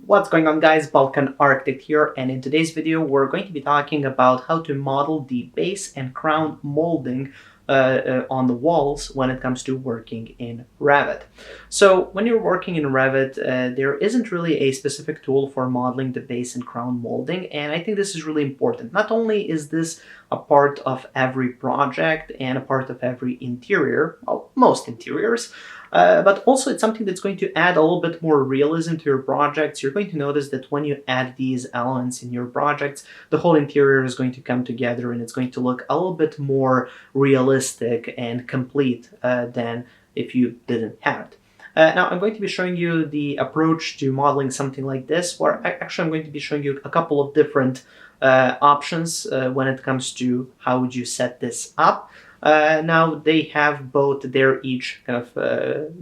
What's going on, guys? Balkan Architect here, and in today's video we're going to be talking about how to model the base and crown molding on the walls when it comes to working in Revit. So when you're working in Revit, there isn't really a specific tool for modeling the base and crown molding, and I think this is really important. Not only is this a part of every project and a part of every interior, well, most interiors, but also it's something that's going to add a little bit more realism to your projects. You're going to notice that when you add these elements in your projects, the whole interior is going to come together and it's going to look a little bit more realistic and complete than if you didn't have it. Now I'm going to be showing you the approach to modeling something like this, where actually I'm going to be showing you a couple of different options when it comes to how would you set this up. Now they have both their each kind of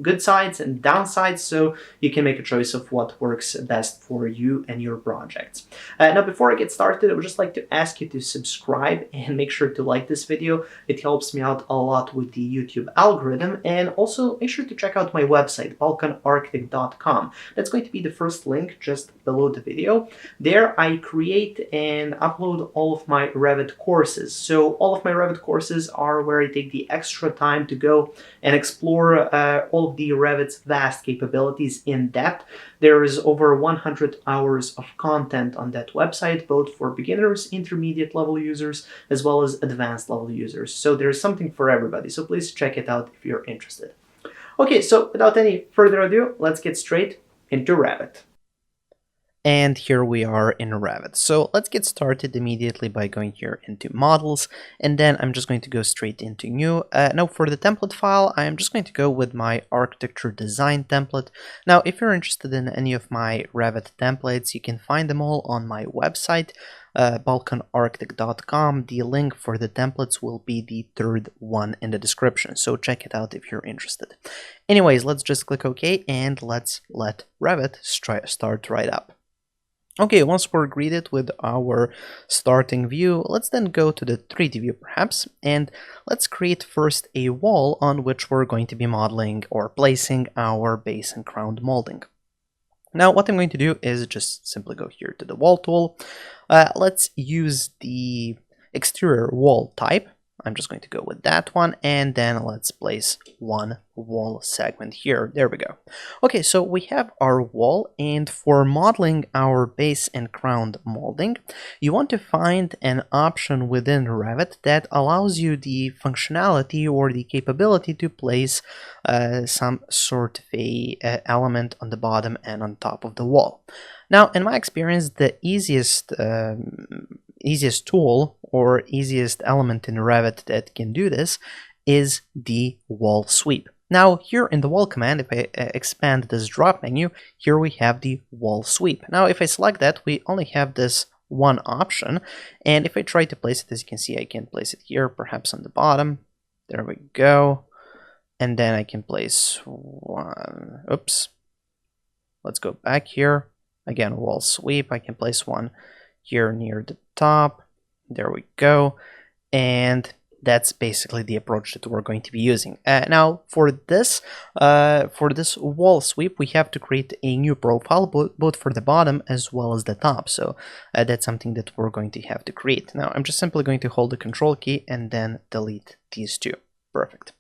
good sides and downsides, so you can make a choice of what works best for you and your projects. Now before I get started, I would just like to ask you to subscribe and make sure to like this video. It helps me out a lot with the YouTube algorithm, and also make sure to check out my website, balkanarchitect.com. That's going to be the first link just below the video. There I create and upload all of my Revit courses. So all of my Revit courses are where I take the extra time to go and explore all of the Revit's vast capabilities in depth. There is over 100 hours of content on that website, both for beginners, intermediate level users, as well as advanced level users. So there's something for everybody. So please check it out if you're interested. Okay, so without any further ado, let's get straight into Revit. And here we are in Revit. So let's get started immediately by going here into models, and then I'm just going to go straight into new. Now for the template file, I'm just going to go with my architecture design template. Now if you're interested in any of my Revit templates, you can find them all on my website, balkanarchitect.com. The link for the templates will be the third one in the description, so check it out if you're interested. Anyways, let's just click OK and let's let Revit start right up. Okay, once we're greeted with our starting view, let's then go to the 3D view perhaps, and let's create first a wall on which we're going to be modeling or placing our base and crown molding. Now what I'm going to do is just simply go here to the wall tool. Let's use the exterior wall type. I'm just going to go with that one, and then let's place one wall segment here. There we go. Okay, so we have our wall, and for modeling our base and crown molding, you want to find an option within Revit that allows you the functionality or the capability to place some sort of a element on the bottom and on top of the wall. Now, in my experience, the easiest tool or easiest element in Revit that can do this is the wall sweep. Now here in the wall command, if I expand this drop menu, here we have the wall sweep. Now if I select that, we only have this one option, and if I try to place it, as you can see, I can place it here, perhaps on the bottom. There we go. And then I can place one. Oops. Let's go back here. Again, wall sweep. I can place one here near the top. There we go. And that's basically the approach that we're going to be using. Now for this wall sweep, we have to create a new profile, both for the bottom as well as the top. So that's something that we're going to have to create. Now I'm just simply going to hold the control key and then delete these two. Perfect.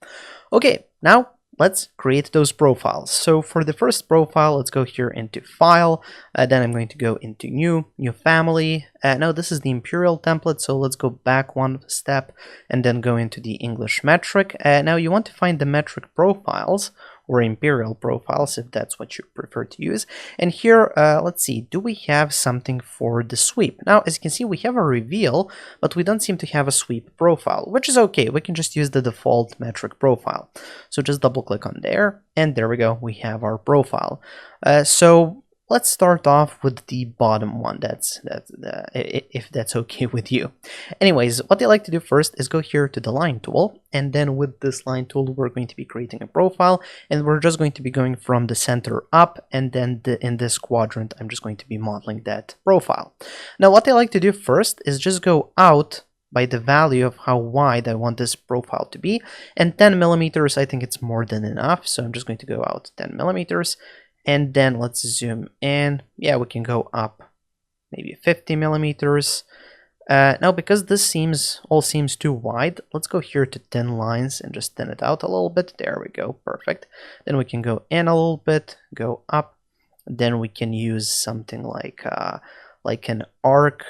Okay, now let's create those profiles. So for the first profile, let's go here into File. Then I'm going to go into New Family. Now this is the Imperial template, so let's go back one step and then go into the English metric. Now you want to find the metric profiles or Imperial profiles if that's what you prefer to use. And here, let's see, do we have something for the sweep? Now, as you can see, we have a reveal, but we don't seem to have a sweep profile, which is okay. We can just use the default metric profile. So just double click on there, and there we go. We have our profile. So let's start off with the bottom one. If that's okay with you. Anyways, what I like to do first is go here to the line tool, and then with this line tool, we're going to be creating a profile, and we're just going to be going from the center up, and then in this quadrant, I'm just going to be modeling that profile. Now, what I like to do first is just go out by the value of how wide I want this profile to be, and 10 millimeters, I think it's more than enough, so I'm just going to go out 10 millimeters. And then let's zoom in. Yeah, we can go up maybe 50 millimeters. Now, because this all seems too wide, let's go here to thin lines and just thin it out a little bit. There we go, perfect. Then we can go in a little bit, go up. Then we can use something like an arc,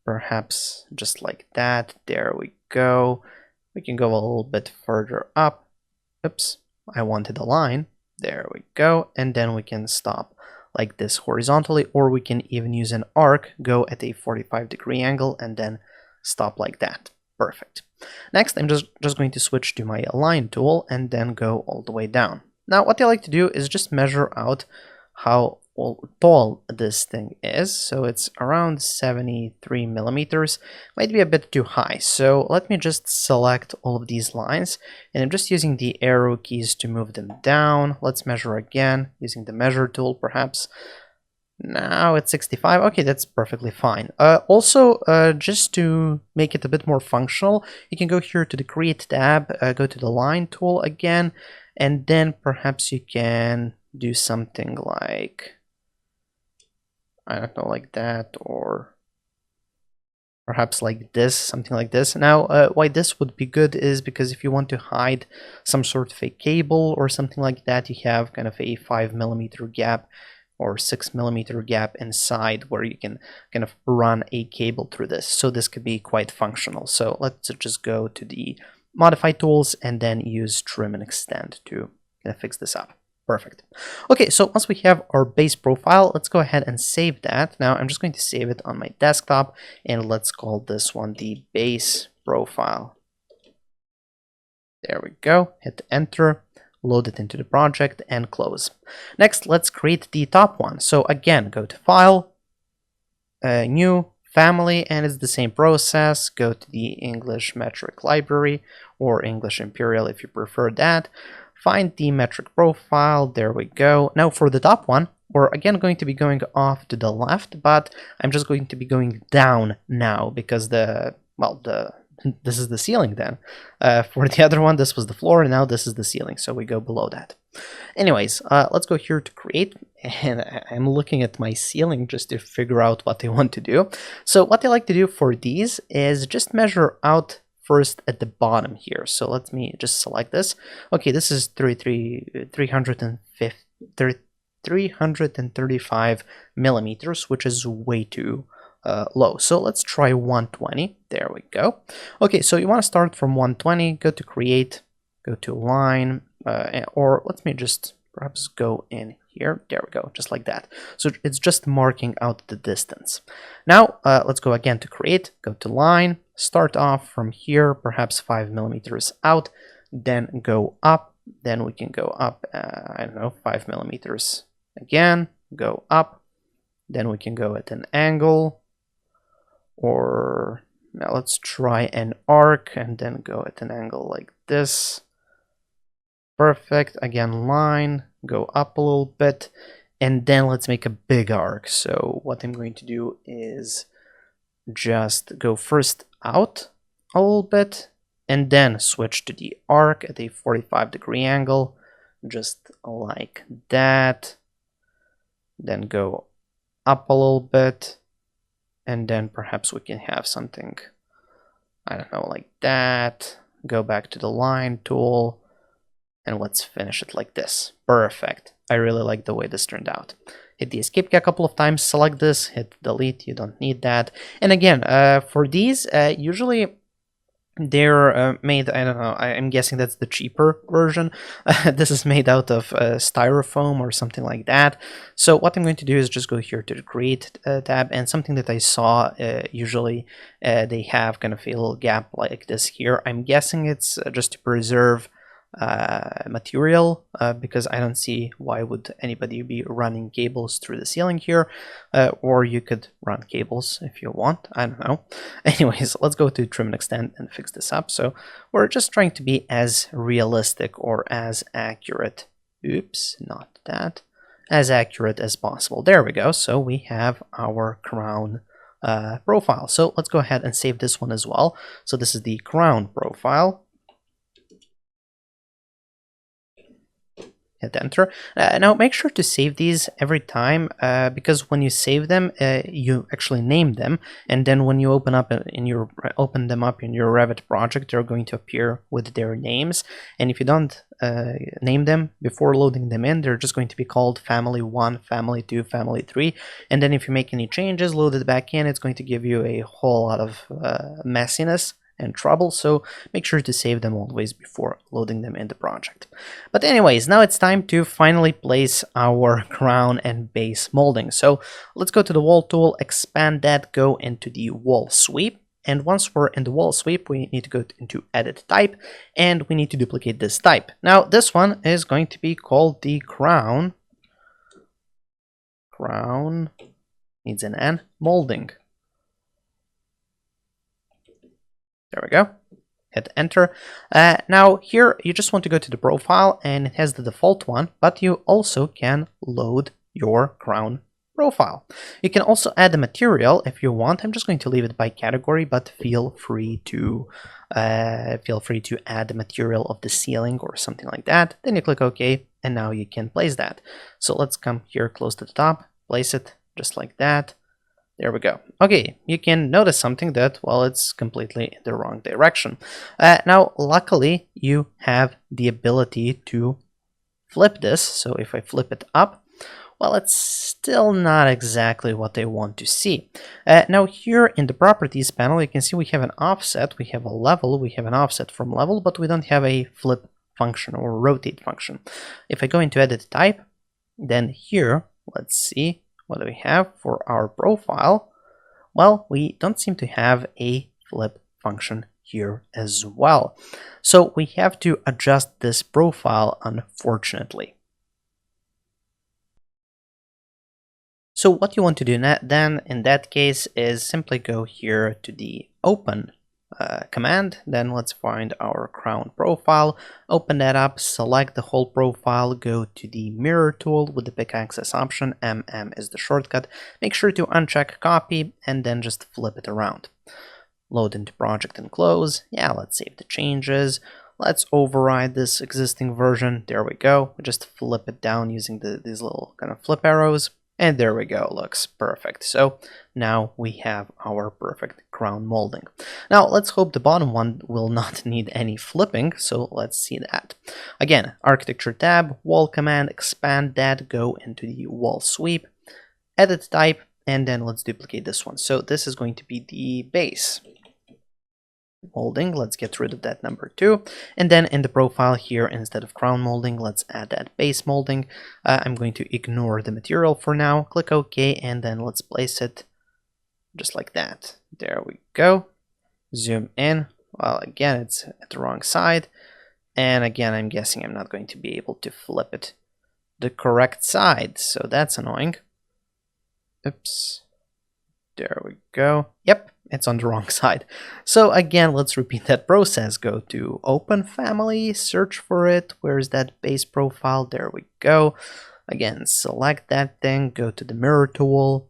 perhaps just like that. There we go. We can go a little bit further up. Oops, I wanted a line. There we go. And then we can stop like this horizontally, or we can even use an arc, go at a 45-degree angle, and then stop like that. Perfect. Next, I'm just going to switch to my align tool and then go all the way down. Now, what I like to do is just measure out how tall this thing is. So it's around 73 millimeters. Might be a bit too high. So let me just select all of these lines, and I'm just using the arrow keys to move them down. Let's measure again using the measure tool, perhaps. Now it's 65. Okay, that's perfectly fine. Also, just to make it a bit more functional, you can go here to the Create tab, go to the Line tool again, and then perhaps you can do something like, I don't know, like that, or perhaps like this, something like this. Now, why this would be good is because if you want to hide some sort of a cable or something like that, you have kind of a 5 millimeter gap or 6 millimeter gap inside where you can kind of run a cable through this. So this could be quite functional. So let's just go to the Modify tools and then use Trim and Extend to kind of fix this up. Perfect. Okay, so once we have our base profile, let's go ahead and save that. Now I'm just going to save it on my desktop, and let's call this one the base profile. There we go. Hit Enter, load it into the project, and close. Next, let's create the top one. So again, go to File, New, Family, and it's the same process. Go to the English metric library, or English Imperial if you prefer that. Find the metric profile. There we go. Now for the top one, we're again going to be going off to the left, but I'm just going to be going down now because this is the ceiling then. For the other one, this was the floor, and now this is the ceiling, so we go below that. Anyways, let's go here to create, and I'm looking at my ceiling just to figure out what I want to do. So what I like to do for these is just measure out first at the bottom here. So let me just select this. Okay, this is 335 millimeters, which is way too low. So let's try 120. There we go. Okay, so you want to start from 120, go to Create, go to Line, or let me just perhaps go in here. There we go, just like that. So it's just marking out the distance. Now let's go again to Create, go to Line, start off from here, perhaps 5 millimeters out, then go up. Then we can go up, I don't know, 5 millimeters again, go up. Then we can go at an angle, or now let's try an arc and then go at an angle like this. Perfect. Again, line, go up a little bit, and then let's make a big arc. So what I'm going to do is just go first out a little bit and then switch to the arc at a 45-degree angle, just like that. Then go up a little bit, and then perhaps we can have something, I don't know, like that. Go back to the line tool, and let's finish it like this. Perfect. I really like the way this turned out. Hit the escape key a couple of times, select this, hit delete, you don't need that. And again, for these, usually they're made, I don't know, I'm guessing that's the cheaper version. This is made out of styrofoam or something like that. So what I'm going to do is just go here to the Create tab, and something that I saw, usually they have kind of a little gap like this here. I'm guessing it's just to preserve material, because I don't see why would anybody be running cables through the ceiling here, or you could run cables if you want, I don't know. Anyways, let's go to Trim and Extend and fix this up. So we're just trying to be as realistic or as accurate, oops, not that, as accurate as possible. There we go. So we have our crown profile. So let's go ahead and save this one as well. So this is the crown profile. hit enter. Now make sure to save these every time because when you save them, you actually name them, and then when you open them up in your Revit project, they're going to appear with their names. And if you don't name them before loading them in, they're just going to be called family 1, family 2, family 3. And then if you make any changes, load it back in, it's going to give you a whole lot of messiness and trouble, so make sure to save them always before loading them in the project. But anyways, now it's time to finally place our crown and base molding. So let's go to the wall tool, expand that, go into the wall sweep, and once we're in the wall sweep, we need to go into edit type, and we need to duplicate this type. Now this one is going to be called the crown needs an N, molding. There we go. Hit enter. Now here you just want to go to the profile, and it has the default one, but you also can load your crown profile. You can also add a material if you want. I'm just going to leave it by category, but feel free to add the material of the ceiling or something like that. Then you click OK, and now you can place that. So let's come here close to the top, place it just like that. There we go. Okay, you can notice something that, well, it's completely in the wrong direction. Now, luckily, you have the ability to flip this. So if I flip it up, well, it's still not exactly what they want to see. Now, here in the properties panel, you can see we have an offset, we have a level, we have an offset from level, but we don't have a flip function or rotate function. If I go into edit type, then here, let's see. What do we have for our profile? Well, we don't seem to have a flip function here as well. So we have to adjust this profile, unfortunately. So what you want to do then in that case is simply go here to the open command. Then let's find our crown profile, open that up, select the whole profile, go to the mirror tool with the pick axis option, is the shortcut. Make sure to uncheck copy and then just flip it around. Load into project and close. Yeah, let's save the changes. Let's override this existing version. There we go. We just flip it down using these little kind of flip arrows. And there we go, looks perfect. So now we have our perfect crown molding. Now let's hope the bottom one will not need any flipping, so let's see that. Again, architecture tab, wall command, expand that, go into the wall sweep, edit type, and then let's duplicate this one. So this is going to be the base molding. Let's get rid of that number 2, and then in the profile here, instead of crown molding, let's add that base molding. I'm going to ignore the material for now, click OK, and then let's place it just like that. There we go. Zoom in. Well, again, it's at the wrong side, and again, I'm guessing I'm not going to be able to flip it the correct side, so that's annoying. Oops. There we go. Yep, it's on the wrong side. So again, let's repeat that process. Go to open family, search for it. Where's that base profile? There we go. Again, select that thing, go to the mirror tool,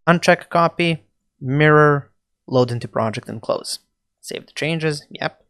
uncheck copy, mirror, load into project and close. Save the changes. Yep.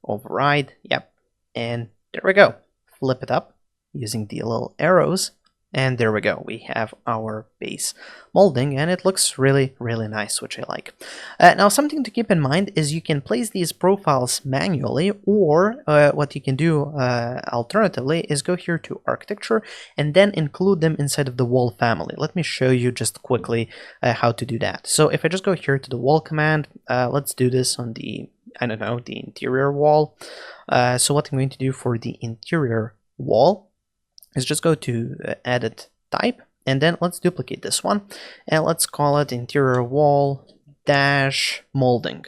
Override. Yep. And there we go. Flip it up using the little arrows. And there we go, we have our base molding, and it looks really, really nice, which I like. Now, something to keep in mind is you can place these profiles manually, or what you can do alternatively is go here to architecture and then include them inside of the wall family. Let me show you just quickly how to do that. So if I just go here to the wall command, let's do this on the, I don't know, the interior wall. So what I'm going to do for the interior wall is just go to edit type, and then let's duplicate this one, and let's call it interior wall dash molding.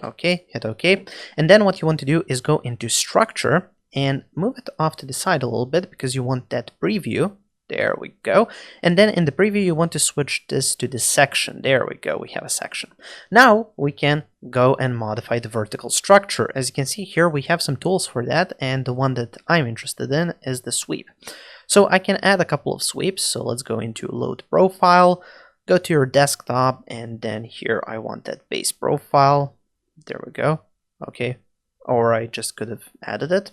Okay, hit OK. And then what you want to do is go into structure and move it off to the side a little bit because you want that preview. There we go. And then in the preview, you want to switch this to the section. There we go. We have a section. Now we can go and modify the vertical structure. As you can see here, we have some tools for that. And the one that I'm interested in is the sweep. So I can add a couple of sweeps. So let's go into load profile, go to your desktop, and then here I want that base profile. There we go. Okay. Or I just could have added it.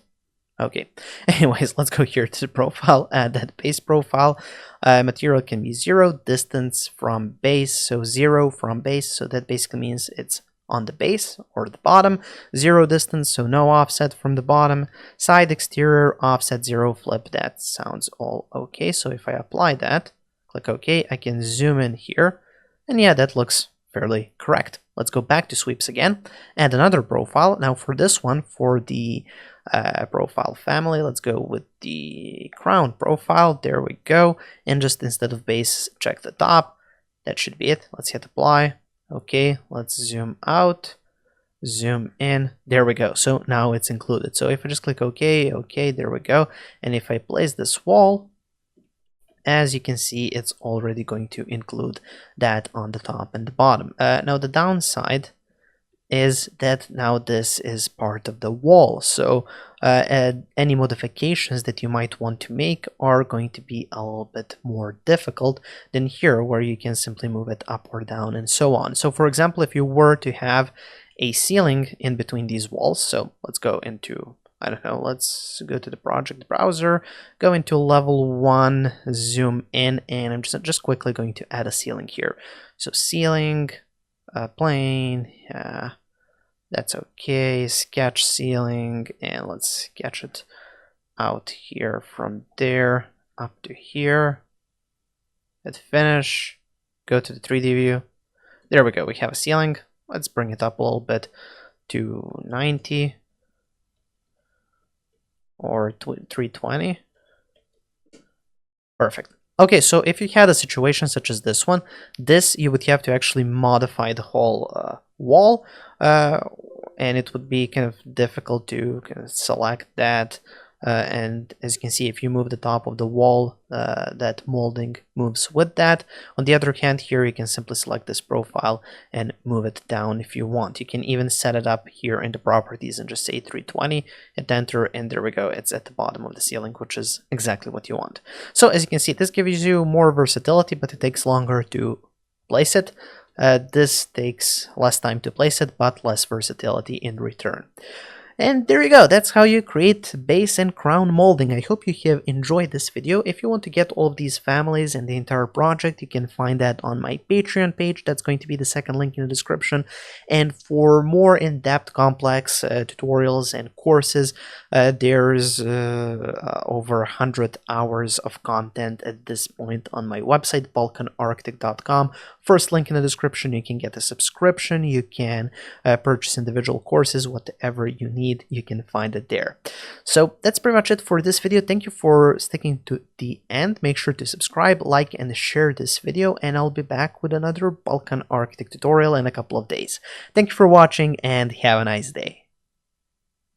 Okay, anyways, let's go here to the profile, add that base profile. Material can be 0, distance from base, so 0 from base, so that basically means it's on the base or the bottom. 0 distance, so no offset from the bottom. Side exterior, offset 0, flip, that sounds all okay. So if I apply that, click OK, I can zoom in here, and yeah, that looks fairly correct. Let's go back to sweeps again, add another profile. Now for this one, for the profile family, let's go with the crown profile. There we go. And just instead of base, check the top. That should be it. Let's hit apply. Okay, let's zoom out, zoom in. There we go. So now it's included. So if I just click OK, OK, there we go. And if I place this wall, as you can see, it's already going to include that on the top and the bottom. Now the downside is that now this is part of the wall, so any modifications that you might want to make are going to be a little bit more difficult than here, where you can simply move it up or down and so on. So for example, if you were to have a ceiling in between these walls, so let's go into, I don't know, let's go to the project browser, go into level 1, zoom in, and I'm just quickly going to add a ceiling here. So ceiling, plane, that's okay, sketch ceiling, and let's sketch it out here from there up to here. Hit finish, go to the 3D view. There we go, we have a ceiling. Let's bring it up a little bit to 90 or 320. Perfect. Okay, so if you had a situation such as this one, you would have to actually modify the whole wall, and it would be kind of difficult to kind of select that. And as you can see, if you move the top of the wall, that molding moves with that. On the other hand, here you can simply select this profile and move it down if you want. You can even set it up here in the properties and just say 320, hit enter, and there we go. It's at the bottom of the ceiling, which is exactly what you want. So as you can see, this gives you more versatility, but it takes longer to place it. This takes less time to place it, but less versatility in return. And there you go, that's how you create base and crown molding. I hope you have enjoyed this video. If you want to get all of these families and the entire project, you can find that on my Patreon page. That's going to be the second link in the description. And for more in-depth complex tutorials and courses, there's over 100 hours of content at this point on my website, balkanarchitect.com. First link in the description. You can get a subscription, you can purchase individual courses, whatever you need, you can find it there. So that's pretty much it for this video. Thank you for sticking to the end. Make sure to subscribe, like, and share this video, and I'll be back with another Balkan Architect tutorial in a couple of days. Thank you for watching, and have a nice day.